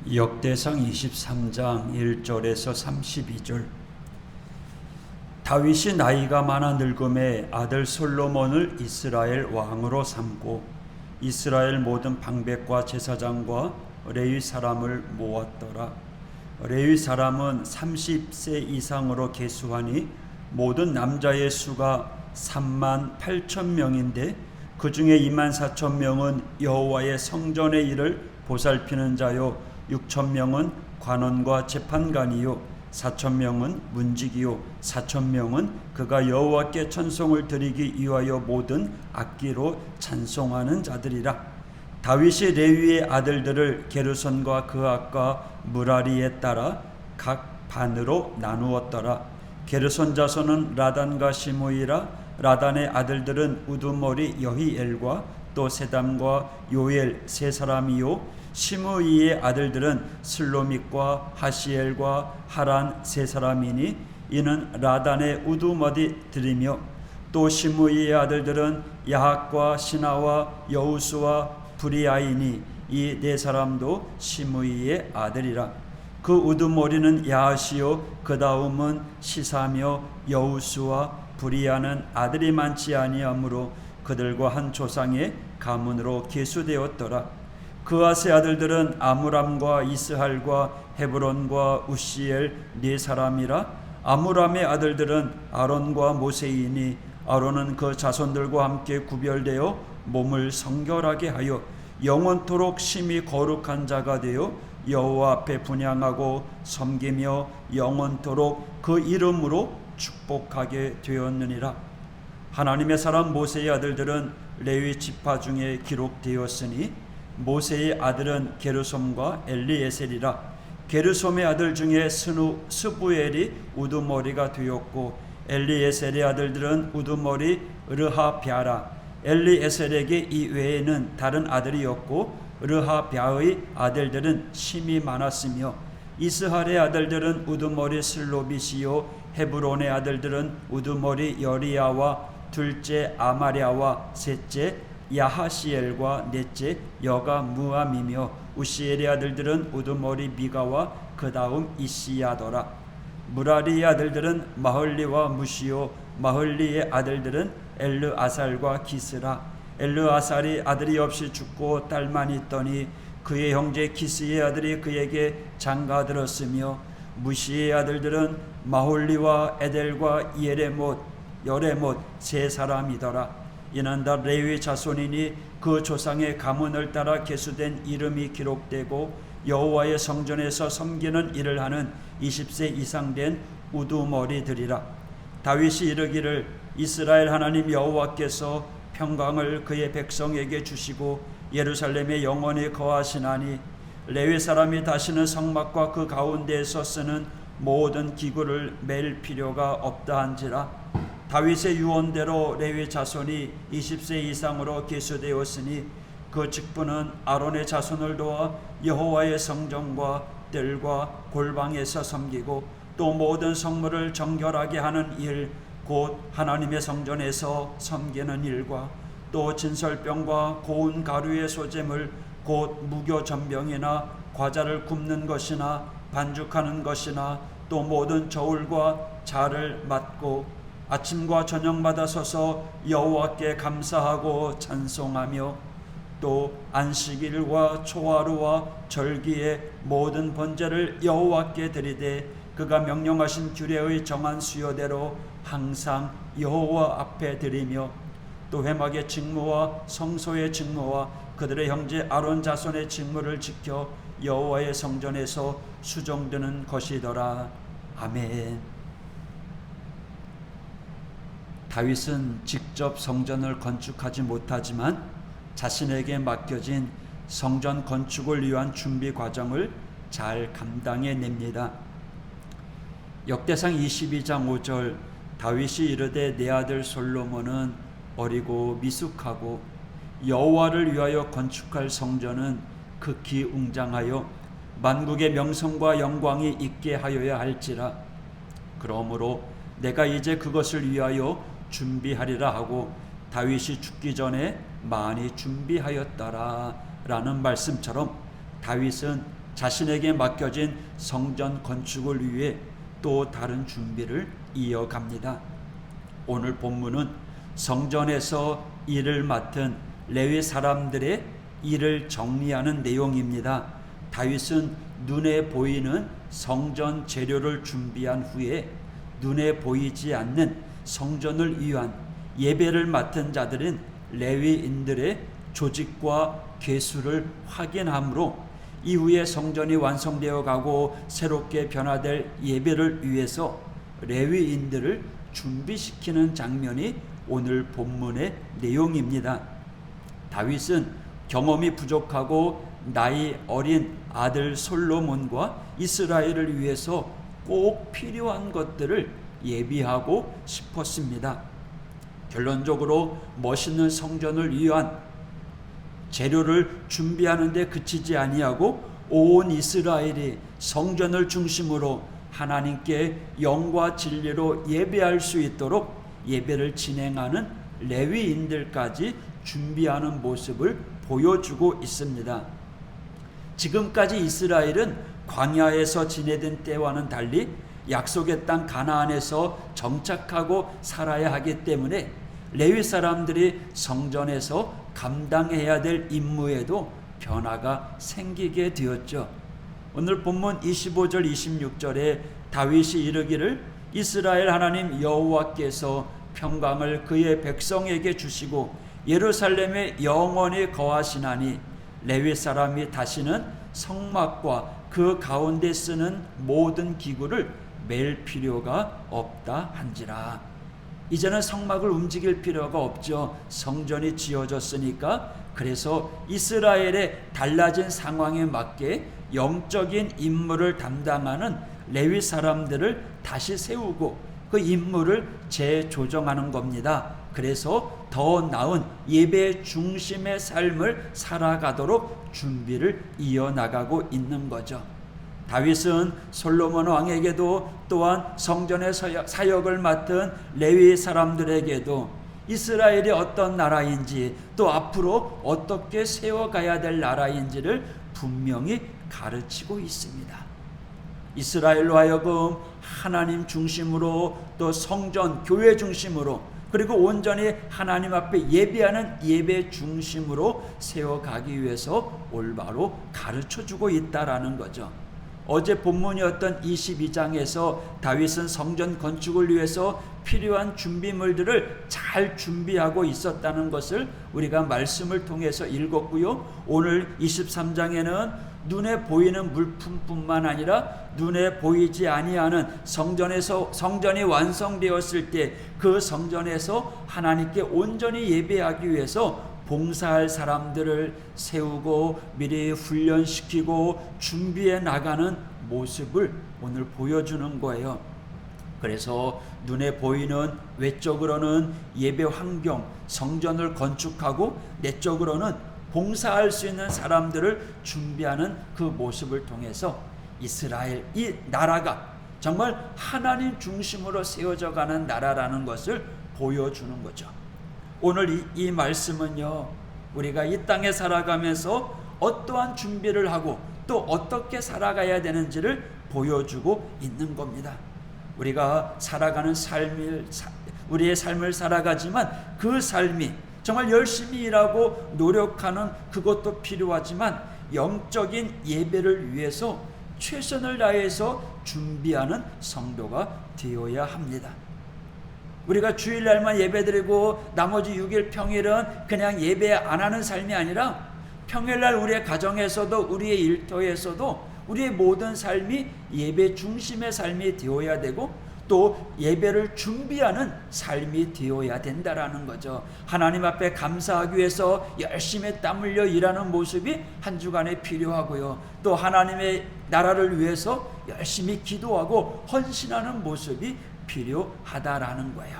역대상 23장 1절에서 32절. 다윗이 나이가 많아 늙음에 아들 솔로몬을 이스라엘 왕으로 삼고 이스라엘 모든 방백과 제사장과 레위 사람을 모았더라. 레위 사람은 30세 이상으로 계수하니 모든 남자의 수가 38,000명인데 그 중에 24,000명은 여호와의 성전의 일을 보살피는 자요 6,000명은 관원과 재판관이요 4,000명은 문지기요 4,000명은 그가 여호와께 천송을 드리기 위하여 모든 악기로 찬송하는 자들이라. 다윗이 레위의 아들들을 게르손과 그앗과 무라리에 따라 각 반으로 나누었더라. 게르손 자손은 라단과 시므이라. 라단의 아들들은 우두머리 여히엘과 또 세담과 요엘 세 사람이요 시므이의 아들들은 슬로밋과 하시엘과 하란 세 사람이니 이는 라단의 우두머리들이며 또 시므이의 아들들은 야핫과 시나와 여우수와 브리아이니 이 네 사람도 시므이의 아들이라. 그 우두머리는 야핫이요 그 다음은 시사며 여우수와 브리아는 아들이 많지 아니하므로 그들과 한 조상의 가문으로 계수되었더라. 그앗의 아들들은 아므람과 이스할과 헤브론과 우시엘 네 사람이라. 아므람의 아들들은 아론과 모세이니 아론은 그 자손들과 함께 구별되어 몸을 성결하게 하여 영원토록 심히 거룩한 자가 되어 여호와 앞에 분향하고 섬기며 영원토록 그 이름으로 축복하게 되었느니라. 하나님의 사람 모세의 아들들은 레위 지파 중에 기록되었으니 모세의 아들은 게르솜과 엘리에셀이라. 게르솜의 아들 중에 스부엘이 우두머리가 되었고 엘리에셀의 아들들은 우두머리 르하뱤라. 엘리에셀에게 이 외에는 다른 아들이었고 르하뱤의 아들들은 심이 많았으며 이스할의 아들들은 우두머리 슬로빗이요 헤브론의 아들들은 우두머리 여리야와 둘째 아마랴와 셋째 야하시엘과 넷째 여가 무암이며 우시엘의 아들들은 우두머리 미가와 그 다음 이시야더라. 무라리의 아들들은 마흘리와 무시오 마흘리의 아들들은 엘르아살과 기스라. 엘르아살이 아들이 없이 죽고 딸만 있더니 그의 형제 기스의 아들이 그에게 장가들었으며 무시의 아들들은 마홀리와 에델과 여레못 세 사람이더라. 이는 다 레위 자손이니 그 조상의 가문을 따라 계수된 이름이 기록되고 여호와의 성전에서 섬기는 일을 하는 20세 이상 된 우두머리들이라. 다윗이 이르기를 이스라엘 하나님 여호와께서 평강을 그의 백성에게 주시고 예루살렘에 영원히 거하시나니 레위 사람이 다시는 성막과 그 가운데에서 쓰는 모든 기구를 맬 필요가 없다한지라. 다윗의 유언대로 레위 자손이 20세 이상으로 계수되었으니 그 직분은 아론의 자손을 도와 여호와의 성전과 뜰과 골방에서 섬기고 또 모든 성물을 정결하게 하는 일 곧 하나님의 성전에서 섬기는 일과 또 진설병과 고운 가루의 소재물 곧 무교 전병이나 과자를 굽는 것이나 반죽하는 것이나 또 모든 저울과 자를 맡고 아침과 저녁마다 서서 여호와께 감사하고 찬송하며 또 안식일과 초하루와 절기의 모든 번제를 여호와께 드리되 그가 명령하신 규례의 정한 수요대로 항상 여호와 앞에 드리며 또 회막의 직무와 성소의 직무와 그들의 형제 아론 자손의 직무를 지켜 여호와의 성전에서 수종드는 것이더라. 아멘. 다윗은 직접 성전을 건축하지 못하지만 자신에게 맡겨진 성전 건축을 위한 준비 과정을 잘 감당해냅니다. 역대상 22장 5절 다윗이 이르되 내 아들 솔로몬은 어리고 미숙하고 여호와를 위하여 건축할 성전은 극히 웅장하여 만국의 명성과 영광이 있게 하여야 할지라. 그러므로 내가 이제 그것을 위하여 준비하리라 하고 다윗이 죽기 전에 많이 준비하였다라 라는 말씀처럼 다윗은 자신에게 맡겨진 성전 건축을 위해 또 다른 준비를 이어갑니다. 오늘 본문은 성전에서 일을 맡은 레위 사람들의 일을 정리하는 내용입니다. 다윗은 눈에 보이는 성전 재료를 준비한 후에 눈에 보이지 않는 성전을 위한 예배를 맡은 자들은 레위인들의 조직과 계수를 확인함으로 이후에 성전이 완성되어 가고 새롭게 변화될 예배를 위해서 레위인들을 준비시키는 장면이 오늘 본문의 내용입니다. 다윗은 경험이 부족하고 나이 어린 아들 솔로몬과 이스라엘을 위해서 꼭 필요한 것들을 예비하고 싶었습니다. 결론적으로 멋있는 성전을 위한 재료를 준비하는 데 그치지 아니하고 온 이스라엘이 성전을 중심으로 하나님께 영과 진리로 예배할 수 있도록 예배를 진행하는 레위인들까지 준비하는 모습을 보여주고 있습니다. 지금까지 이스라엘은 광야에서 지내던 때와는 달리 약속의 땅 가나안에서 정착하고 살아야 하기 때문에 레위 사람들이 성전에서 감당해야 될 임무에도 변화가 생기게 되었죠. 오늘 본문 25절 26절에 다윗이 이르기를 이스라엘 하나님 여호와께서 평강을 그의 백성에게 주시고 예루살렘에 영원히 거하시나니 레위 사람이 다시는 성막과 그 가운데 쓰는 모든 기구를 맬 필요가 없다 한지라. 이제는 성막을 움직일 필요가 없죠. 성전이 지어졌으니까. 그래서 이스라엘의 달라진 상황에 맞게 영적인 임무를 담당하는 레위 사람들을 다시 세우고 그 임무를 재조정하는 겁니다. 그래서 더 나은 예배 중심의 삶을 살아가도록 준비를 이어나가고 있는 거죠. 다윗은 솔로몬 왕에게도 또한 성전의 사역을 맡은 레위 사람들에게도 이스라엘이 어떤 나라인지 또 앞으로 어떻게 세워가야 될 나라인지를 분명히 가르치고 있습니다. 이스라엘로 하여금 하나님 중심으로 또 성전, 교회 중심으로 그리고 온전히 하나님 앞에 예배하는 예배 중심으로 세워가기 위해서 올바로 가르쳐주고 있다라는 거죠. 어제 본문이었던 22장에서 다윗은 성전 건축을 위해서 필요한 준비물들을 잘 준비하고 있었다는 것을 우리가 말씀을 통해서 읽었고요. 오늘 23장에는 눈에 보이는 물품뿐만 아니라 눈에 보이지 아니하는 성전이 완성되었을 때 그 성전에서 하나님께 온전히 예배하기 위해서 봉사할 사람들을 세우고 미리 훈련시키고 준비해 나가는 모습을 오늘 보여주는 거예요. 그래서 눈에 보이는 외적으로는 예배 환경, 성전을 건축하고 내적으로는 봉사할 수 있는 사람들을 준비하는 그 모습을 통해서 이스라엘, 이 나라가 정말 하나님 중심으로 세워져 가는 나라라는 것을 보여주는 거죠. 오늘 이 말씀은요, 우리가 이 땅에 살아가면서 어떠한 준비를 하고 또 어떻게 살아가야 되는지를 보여주고 있는 겁니다. 우리가 살아가는 우리의 삶을 살아가지만 그 삶이 정말 열심히 일하고 노력하는 그것도 필요하지만 영적인 예배를 위해서 최선을 다해서 준비하는 성도가 되어야 합니다. 우리가 주일날만 예배드리고 나머지 6일 평일은 그냥 예배 안 하는 삶이 아니라 평일날 우리의 가정에서도 우리의 일터에서도 우리의 모든 삶이 예배 중심의 삶이 되어야 되고 또 예배를 준비하는 삶이 되어야 된다라는 거죠. 하나님 앞에 감사하기 위해서 열심히 땀 흘려 일하는 모습이 한 주간에 필요하고요. 또 하나님의 나라를 위해서 열심히 기도하고 헌신하는 모습이 필요하다라는 거예요.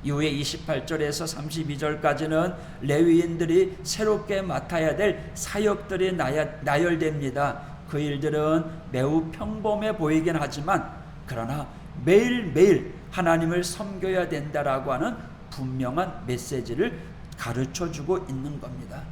이후에 28절에서 32절까지는 레위인들이 새롭게 맡아야 될 사역들이 나열됩니다. 그 일들은 매우 평범해 보이긴 하지만 그러나 매일매일 하나님을 섬겨야 된다라고 하는 분명한 메시지를 가르쳐주고 있는 겁니다.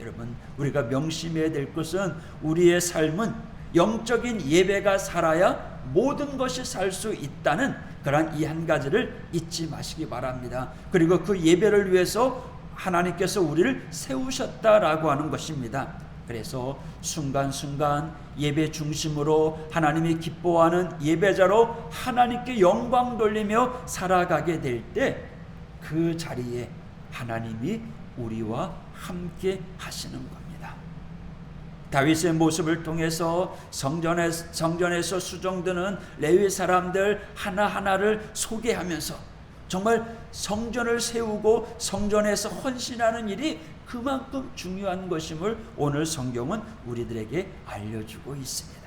여러분, 우리가 명심해야 될 것은 우리의 삶은 영적인 예배가 살아야 모든 것이 살 수 있다는 그러한 이 한 가지를 잊지 마시기 바랍니다. 그리고 그 예배를 위해서 하나님께서 우리를 세우셨다라고 하는 것입니다. 그래서 순간순간 예배 중심으로 하나님이 기뻐하는 예배자로 하나님께 영광 돌리며 살아가게 될 때 그 자리에 하나님이 우리와 함께 하시는 겁니다. 다윗의 모습을 통해서 성전에서 수종드는 레위 사람들 하나하나를 소개하면서 정말 성전을 세우고 성전에서 헌신하는 일이 그만큼 중요한 것임을 오늘 성경은 우리들에게 알려주고 있습니다.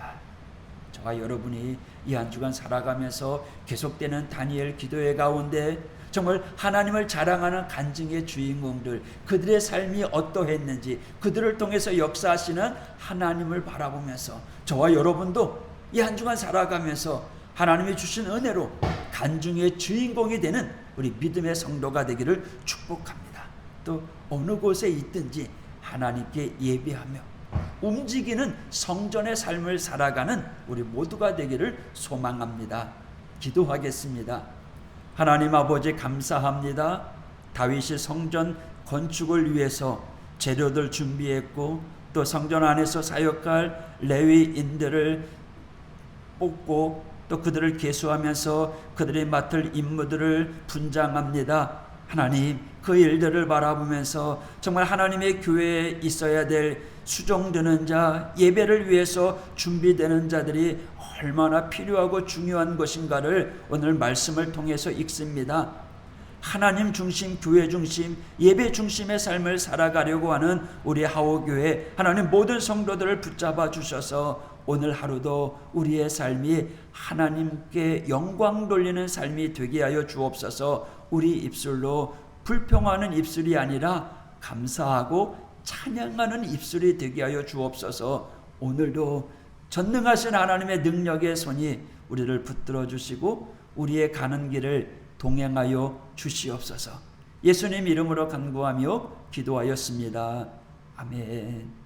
저와 여러분이 이 한 주간 살아가면서 계속되는 다니엘 기도회 가운데 정말 하나님을 자랑하는 간증의 주인공들, 그들의 삶이 어떠했는지, 그들을 통해서 역사하시는 하나님을 바라보면서 저와 여러분도 이 한 주간 살아가면서 하나님이 주신 은혜로 간증의 주인공이 되는 우리 믿음의 성도가 되기를 축복합니다. 또 어느 곳에 있든지 하나님께 예배하며 움직이는 성전의 삶을 살아가는 우리 모두가 되기를 소망합니다. 기도하겠습니다. 하나님 아버지, 감사합니다. 다윗이 성전 건축을 위해서 재료들 준비했고 또 성전 안에서 사역할 레위인들을 뽑고 또 그들을 계수하면서 그들이 맡을 임무들을 분장합니다. 하나님, 그 일들을 바라보면서 정말 하나님의 교회에 있어야 될 수종드는 자, 예배를 위해서 준비되는 자들이 얼마나 필요하고 중요한 것인가를 오늘 말씀을 통해서 읽습니다. 하나님 중심, 교회 중심, 예배 중심의 삶을 살아가려고 하는 우리 하오교회 하나님 모든 성도들을 붙잡아 주셔서 오늘 하루도 우리의 삶이 하나님께 영광 돌리는 삶이 되게 하여 주옵소서. 우리 입술로 불평하는 입술이 아니라 감사하고 찬양하는 입술이 되게 하여 주옵소서. 오늘도 전능하신 하나님의 능력의 손이 우리를 붙들어 주시고 우리의 가는 길을 동행하여 주시옵소서. 예수님 이름으로 간구하며 기도하였습니다. 아멘.